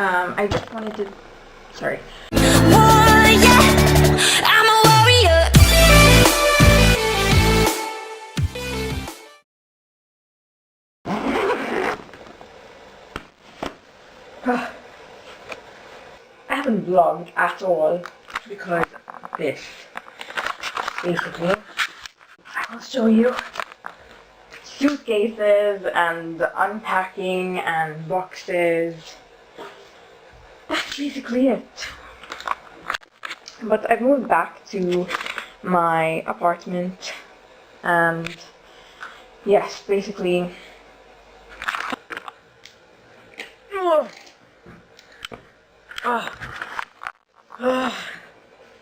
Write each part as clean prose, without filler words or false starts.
I just wanted to, sorry. I'm a warrior. I haven't vlogged at all because this, basically, I will show you suitcases and unpacking and boxes. That's basically it. But I've moved back to my apartment and yes, basically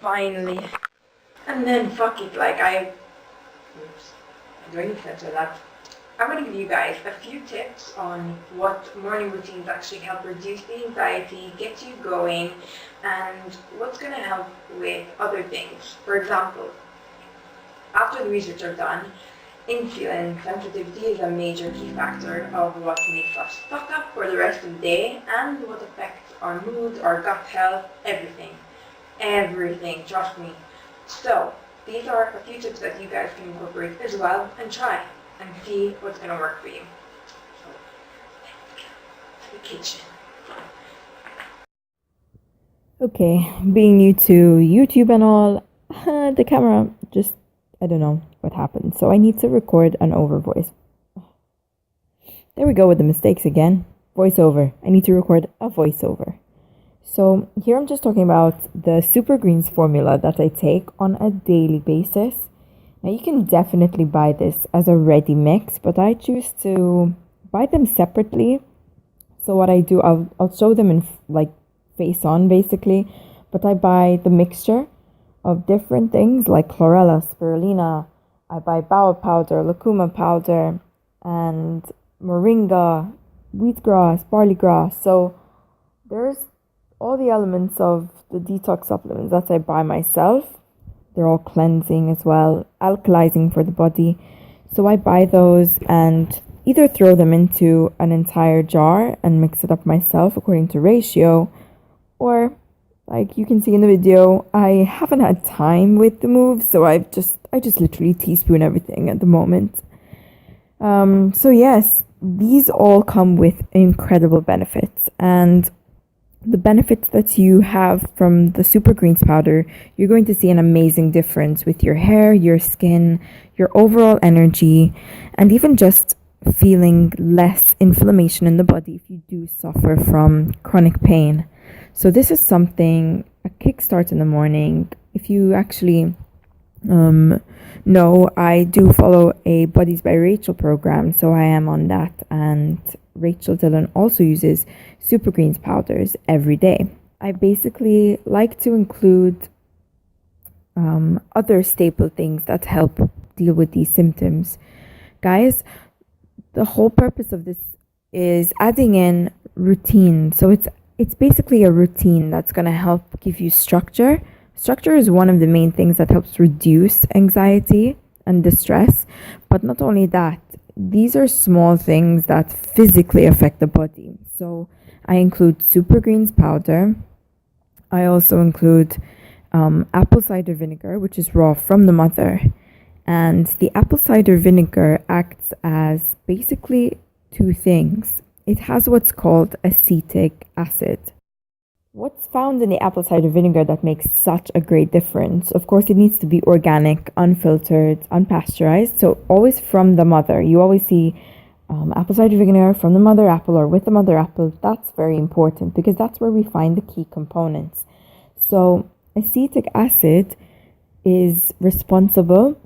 finally. And then fuck it, like I do I need to censor that? I'm going to give you guys a few tips on what morning routines actually help reduce the anxiety, get you going, and what's going to help with other things. For example, after the research I've done, insulin sensitivity is a major key factor of what makes us stuck up for the rest of the day and what affects our mood, our gut health, everything. Everything, trust me. So, these are a few tips that you guys can incorporate as well and try and see what's going to work for you. So, let's go to the kitchen. Okay, being new to YouTube and all, the camera just, I don't know what happened. So I need to record an over voice. There we go with the mistakes again. Voiceover. I need to record a voiceover. So here I'm just talking about the Super Greens formula that I take on a daily basis. Now you can definitely buy this as a ready mix, but I choose to buy them separately. So what I do, I'll show them in like face on basically, but I buy the mixture of different things like chlorella, spirulina. I buy baobab powder, lucuma powder, and moringa, wheatgrass, barley grass. So there's all the elements of the detox supplements that I buy myself. They're all cleansing as well, alkalizing for the body. So I buy those and either throw them into an entire jar and mix it up myself according to ratio, or like you can see in the video, I haven't had time with the move, so I just literally teaspoon everything at the moment. So yes, these all come with incredible benefits, and the benefits that you have from the Super Greens powder, you're going to see an amazing difference with your hair, your skin, your overall energy, and even just feeling less inflammation in the body if you do suffer from chronic pain. So this is something, a kickstart in the morning. If you actually know, I do follow a Bodies by Rachel program, so I am on that, and Rachel Dillon also uses Super Greens powders every day. I basically like to include other staple things that help deal with these symptoms. Guys, the whole purpose of this is adding in routine. So it's basically a routine that's going to help give you structure. Structure is one of the main things that helps reduce anxiety and distress. But not only that, these are small things that physically affect the body. So I include Super Greens powder. I also include apple cider vinegar, which is raw from the mother. And the apple cider vinegar acts as basically two things. It has what's called acetic acid. What's found in the apple cider vinegar that makes such a great difference? Of course, it needs to be organic, unfiltered, unpasteurized. So always from the mother. You always see apple cider vinegar from the mother apple or with the mother apple. That's very important because that's where we find the key components. So acetic acid is responsible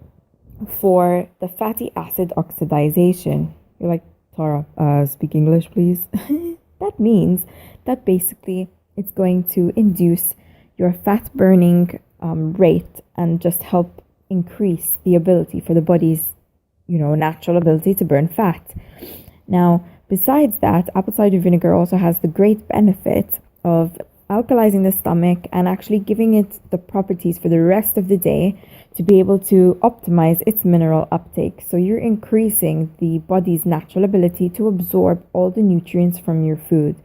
for the fatty acid oxidization. You're like, Tara, speak English, please. That means that basically it's going to induce your fat burning rate and just help increase the ability for the body's, natural ability to burn fat. Now, besides that, apple cider vinegar also has the great benefit of alkalizing the stomach and actually giving it the properties for the rest of the day to be able to optimize its mineral uptake. So you're increasing the body's natural ability to absorb all the nutrients from your food.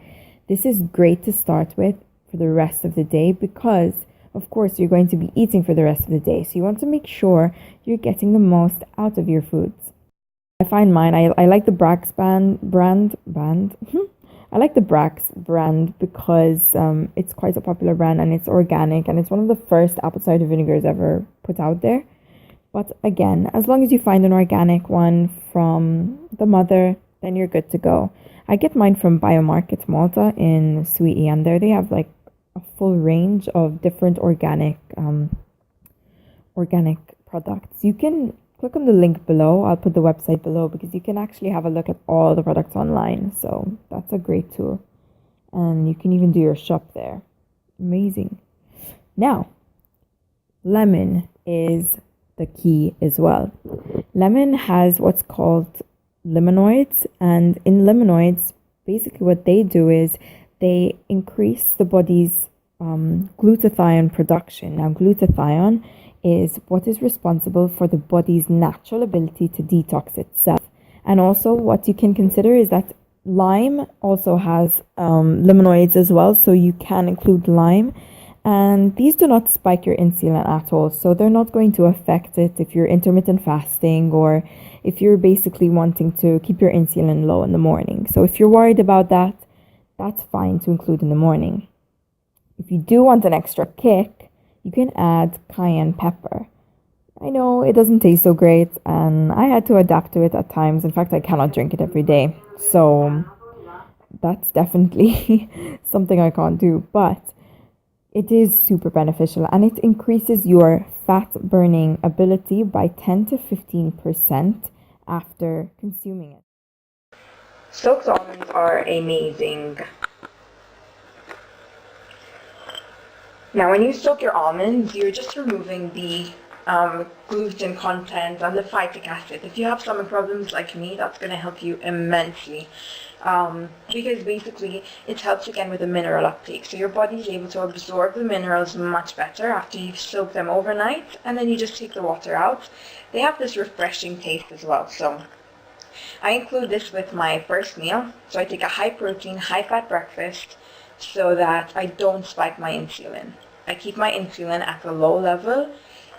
This is great to start with for the rest of the day because, of course, you're going to be eating for the rest of the day. So you want to make sure you're getting the most out of your foods. I find mine, I like the Brax brand. I like the Brax brand because it's quite a popular brand and it's organic and it's one of the first apple cider vinegars ever put out there. But again, as long as you find an organic one from the mother, then you're good to go. I get mine from Biomarket Malta in Sweetie, and there they have like a full range of different organic products. You can click on the link below. I'll put the website below because you can actually have a look at all the products online. So that's a great tool. And you can even do your shop there. Amazing. Now, lemon is the key as well. Lemon has what's called limonoids, and in limonoids, basically what they do is they increase the body's glutathione production. Now, glutathione is what is responsible for the body's natural ability to detox itself. And also what you can consider is that lime also has limonoids as well, so you can include lime. And these do not spike your insulin at all, so they're not going to affect it if you're intermittent fasting or if you're basically wanting to keep your insulin low in the morning. So if you're worried about that, that's fine to include in the morning. If you do want an extra kick, you can add cayenne pepper. I know it doesn't taste so great, and I had to adapt to it at times. In fact, I cannot drink it every day. So that's definitely something I can't do, but it is super beneficial and it increases your fat burning ability by 10 to 15% after consuming it. Soaked almonds are amazing. Now, when you soak your almonds, you're just removing the gluten content and the phytic acid. If you have stomach problems like me, that's going to help you immensely. Because basically it helps again with the mineral uptake. So your body is able to absorb the minerals much better after you've soaked them overnight, and then you just take the water out. They have this refreshing taste as well. So I include this with my first meal. So I take a high protein, high fat breakfast so that I don't spike my insulin. I keep my insulin at a low level,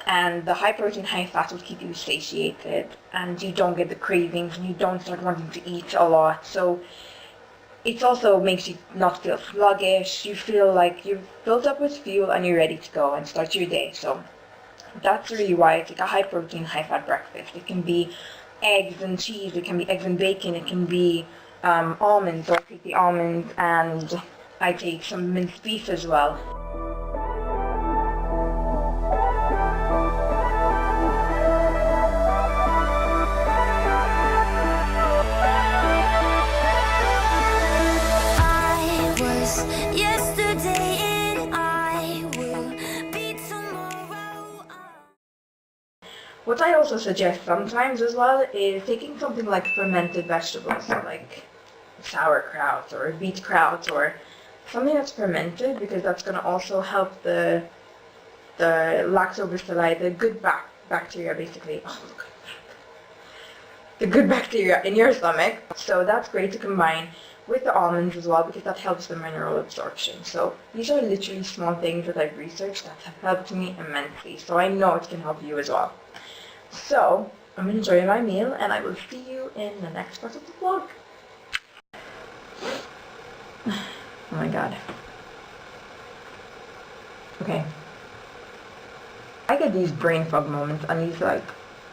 and the high protein, high fat will keep you satiated and you don't get the cravings and you don't start wanting to eat a lot. So it also makes you not feel sluggish. You feel like you've built up with fuel and you're ready to go and start your day. So that's really why I take a high protein, high fat breakfast. It can be eggs and cheese, it can be eggs and bacon, it can be almonds. So I take the almonds and I take some minced beef as well. What I also suggest sometimes as well is taking something like fermented vegetables, so like sauerkraut or beet kraut or something that's fermented, because that's going to also help the lactobacilli, the good bacteria basically. Oh, look. The good bacteria in your stomach. So that's great to combine with the almonds as well, because that helps the mineral absorption. So these are literally small things that I've researched that have helped me immensely. So I know it can help you as well. So I'm enjoying my meal, and I will see you in the next part of the vlog. Oh my god. Okay. I get these brain fog moments and these like,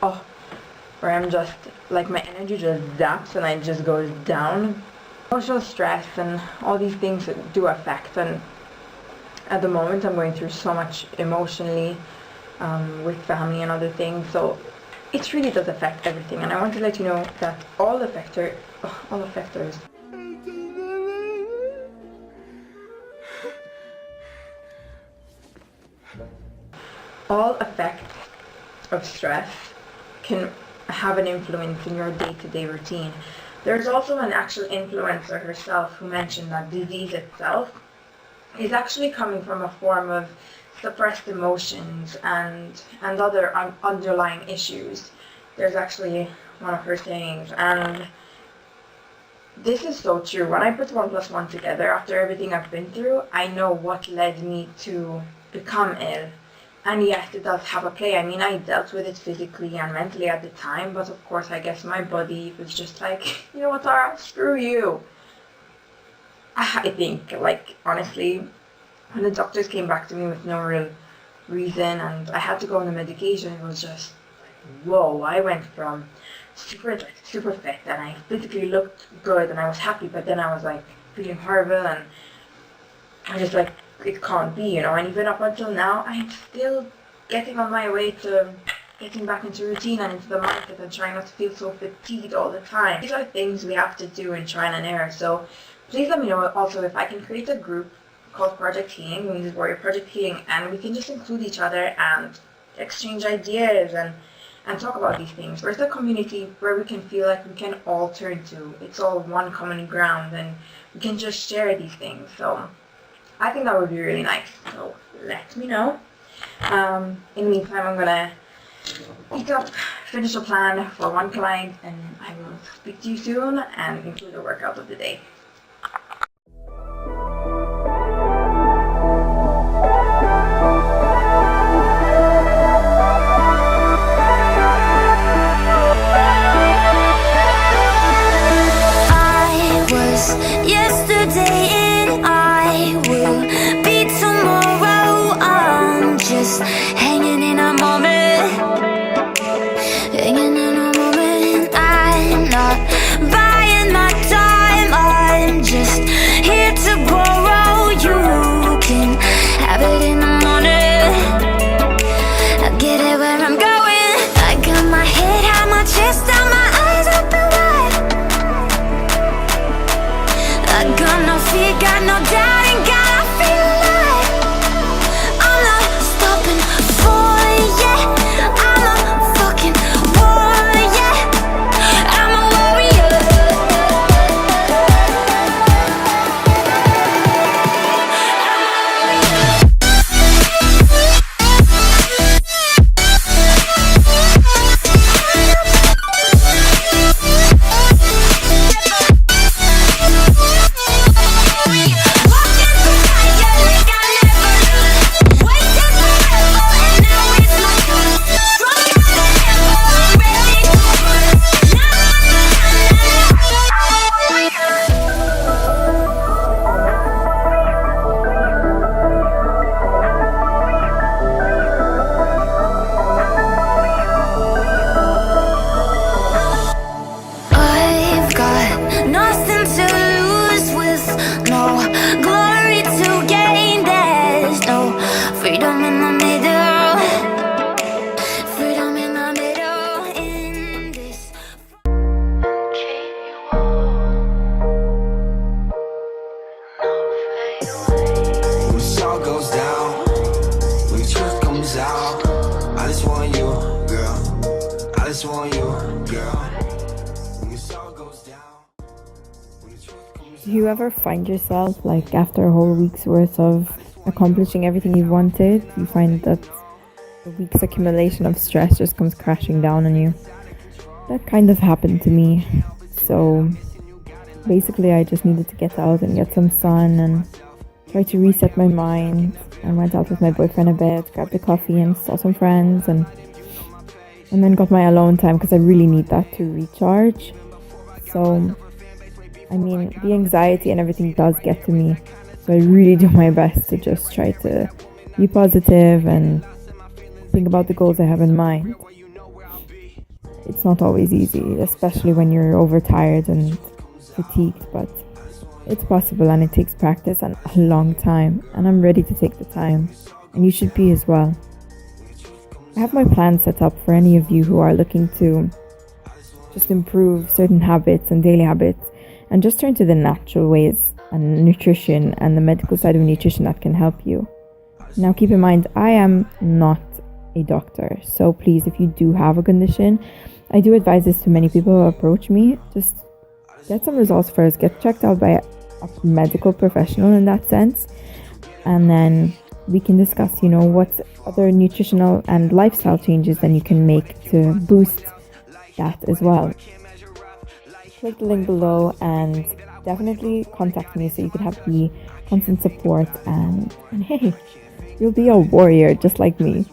where I'm just, like my energy just zaps and it just goes down. Emotional stress and all these things that do affect, and at the moment I'm going through so much emotionally with family and other things, so it really does affect everything, and I want to let you know that all effectors all effects of stress can have an influence in your day-to-day routine. There's also an actual influencer herself who mentioned that disease itself is actually coming from a form of suppressed emotions and other underlying issues. There's actually one of her sayings, and this is so true. When I put 1+1 together after everything I've been through, I know what led me to become ill. And yes, it does have a play. I mean, I dealt with it physically and mentally at the time, but of course, I guess my body was just like, you know what, Tara, screw you. I think, like, honestly, when the doctors came back to me with no real reason and I had to go on the medication, it was just, whoa, I went from super fit and I physically looked good and I was happy, but then I was like feeling horrible and I just like, it can't be, you know. And even up until now, I'm still getting on my way to getting back into routine and into the market and trying not to feel so fatigued all the time. These are things we have to do in trial and error. So please let me know also if I can create a group called Project Healing, Women's Warrior Project Healing, and we can just include each other and exchange ideas and talk about these things. Where's the community where we can feel like we can all turn to? It's all one common ground and we can just share these things. So I think that would be really nice. So let me know. In the meantime, I'm gonna eat up, finish a plan for one client, and I will speak to you soon and include a workout of the day. Yesterday and I will be tomorrow. I'm just hanging in a moment, hanging in a moment. I'm not buying my time, I'm just here to borrow. You can have it in the morning, I'll get it where I'm going. I got my head high, my chest out, my eyes open wide. I got no fear, got no doubt, and God, I feel alive. I'm not stopping for yeah. I'm a fucking warrior. I'm a warrior. I've got nothing to lose with no glory to gain. There's no freedom in the middle, freedom in the middle in this. When the sun goes down, when the truth comes out, I just want you, girl. I just want you, girl. When the sun goes down, when the truth comes Do you ever find yourself, like, after a whole week's worth of accomplishing everything you wanted, you find that the week's accumulation of stress just comes crashing down on you? That kind of happened to me. So basically, I just needed to get out and get some sun and try to reset my mind. I went out with my boyfriend a bit, grabbed a coffee and saw some friends, and then got my alone time because I really need that to recharge. So I mean, the anxiety and everything does get to me, so I really do my best to just try to be positive and think about the goals I have in mind. It's not always easy, especially when you're overtired and fatigued, but it's possible and it takes practice and a long time, and I'm ready to take the time, and you should be as well. I have my plan set up for any of you who are looking to just improve certain habits and daily habits and just turn to the natural ways and nutrition and the medical side of nutrition that can help you. Now keep in mind, I am not a doctor, so please, if you do have a condition, I do advise this to many people who approach me. Just get some results first, get checked out by a medical professional in that sense, and then we can discuss, what other nutritional and lifestyle changes then you can make to boost that as well. click the link below and definitely contact me so you can have the constant support and hey, you'll be a warrior just like me.